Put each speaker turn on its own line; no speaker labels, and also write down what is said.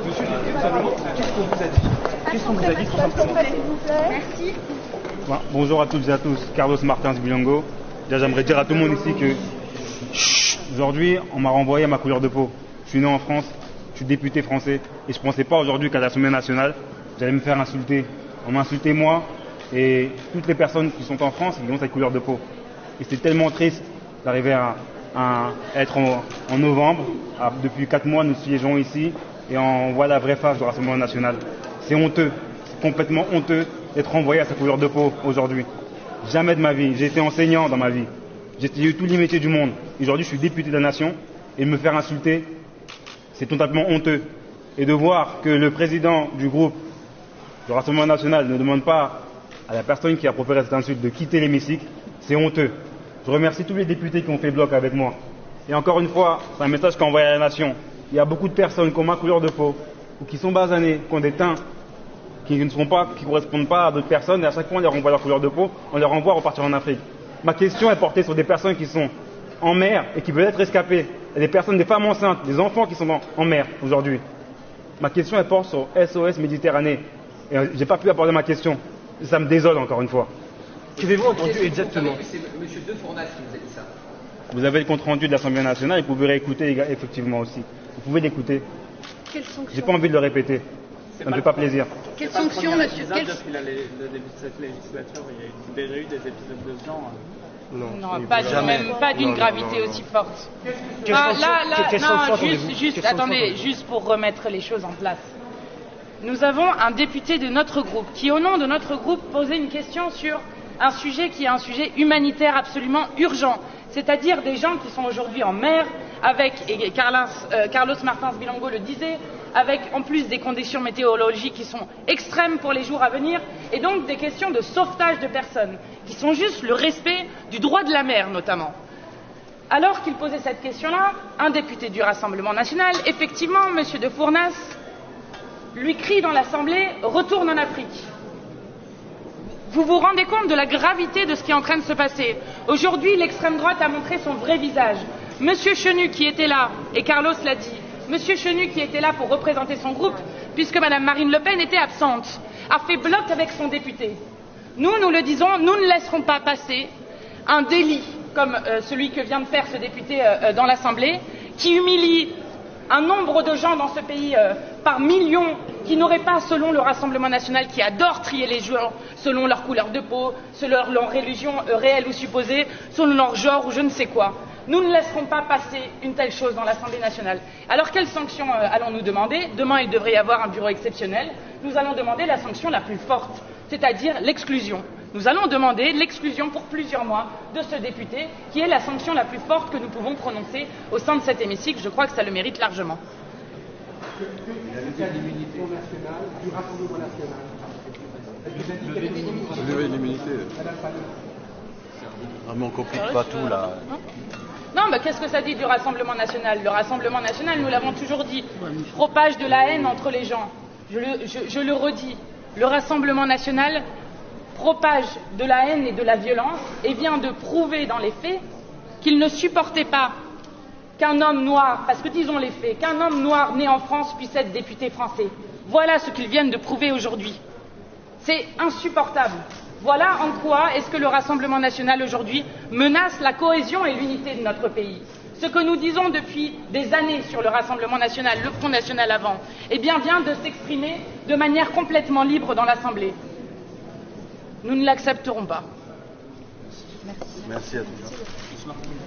Monsieur, tout simplement, qu'est-ce qu'on vous a dit? Qu'est-ce qu'on vous a dit tout simplement?
Merci.
Bon, bonjour à toutes et à tous, Carlos Martins Bilongo. Déjà, j'aimerais dire à tout le monde ici que aujourd'hui, on m'a renvoyé à ma couleur de peau. Je suis né en France, je suis député français et je ne pensais pas aujourd'hui qu'à l'Assemblée nationale, j'allais me faire insulter. On m'a insulté moi et toutes les personnes qui sont en France qui ont cette couleur de peau. Et c'est tellement triste d'arriver à être en novembre. Depuis 4 mois, nous siégeons ici et on voit la vraie face du Rassemblement national. C'est honteux, c'est complètement honteux d'être renvoyé à sa couleur de peau aujourd'hui. Jamais de ma vie, j'ai été enseignant dans ma vie. J'ai eu tous les métiers du monde. Aujourd'hui, je suis député de la nation et de me faire insulter, c'est totalement honteux. Et de voir que le président du groupe du Rassemblement national ne demande pas à la personne qui a proféré cette insulte de quitter l'hémicycle, c'est honteux. Je remercie tous les députés qui ont fait bloc avec moi. Et encore une fois, c'est un message qu'on envoie à la nation. Il y a beaucoup de personnes qui ont ma couleur de peau, ou qui sont basanées, qui ont des teints qui ne correspondent pas à d'autres personnes, et à chaque fois on les renvoie leur couleur de peau, on les renvoie à repartir en Afrique. Ma question est portée sur des personnes qui sont en mer et qui veulent être rescapées. Et des personnes, des femmes enceintes, des enfants qui sont en mer aujourd'hui. Ma question elle porte sur SOS Méditerranée. Et j'ai pas pu aborder ma question. Ça me désole encore une fois.
Qu'avez-vous entendu exactement?
C'est M. De Fournas qui vous a dit ça.
Vous avez le compte rendu de l'Assemblée nationale et vous pouvez réécouter effectivement aussi. Vous pouvez l'écouter. J'ai pas envie de le répéter. Ça ne fait pas plaisir.
Quelles sanctions, monsieur?
Depuis le début de cette législature, il y a déjà eu des épisodes de ce genre.
Non, pas d'une gravité aussi forte. Juste pour remettre les choses en place. Nous avons un député de notre groupe qui, au nom de notre groupe, posait une question sur un sujet qui est un sujet humanitaire absolument urgent, c'est-à-dire des gens qui sont aujourd'hui en mer, et Carlos Martins Bilongo le disait, avec en plus des conditions météorologiques qui sont extrêmes pour les jours à venir, et donc des questions de sauvetage de personnes, qui sont juste le respect du droit de la mer notamment. Alors qu'il posait cette question-là, un député du Rassemblement national, effectivement, M. De Fournas, lui crie dans l'Assemblée « Retourne en Afrique ». Vous vous rendez compte de la gravité de ce qui est en train de se passer? Aujourd'hui, l'extrême droite a montré son vrai visage. Monsieur Chenu qui était là, et Carlos l'a dit, Monsieur Chenu qui était là pour représenter son groupe, puisque Madame Marine Le Pen était absente, a fait bloc avec son député. Nous le disons, nous ne laisserons pas passer un délit comme celui que vient de faire ce député dans l'Assemblée, qui humilie un nombre de gens dans ce pays par millions qui n'auraient pas, selon le Rassemblement national, qui adore trier les gens selon leur couleur de peau, selon leur religion réelle ou supposée, selon leur genre ou je ne sais quoi. Nous ne laisserons pas passer une telle chose dans l'Assemblée nationale. Alors quelle sanction allons-nous demander? Demain, il devrait y avoir un bureau exceptionnel. Nous allons demander la sanction la plus forte, c'est-à-dire l'exclusion. Nous allons demander l'exclusion pour plusieurs mois de ce député, qui est la sanction la plus forte que nous pouvons prononcer au sein de cet hémicycle. Je crois que ça le mérite largement.
L'immunité nationale du Rassemblement national.
Vous avez l'immunité. Mais on complique pas tout là.
Non, mais qu'est-ce que ça dit du Rassemblement national? Le Rassemblement national, nous l'avons toujours dit, propage de la haine entre les gens. Je le redis, le Rassemblement national propage de la haine et de la violence et vient de prouver dans les faits qu'il ne supportait pas qu'un homme noir, parce que disons les faits, qu'un homme noir né en France puisse être député français. Voilà ce qu'ils viennent de prouver aujourd'hui. C'est insupportable. Voilà en quoi est-ce que le Rassemblement national aujourd'hui menace la cohésion et l'unité de notre pays. Ce que nous disons depuis des années sur le Rassemblement national, le Front national avant, eh bien vient de s'exprimer de manière complètement libre dans l'Assemblée. Nous ne l'accepterons pas.
Merci à tous.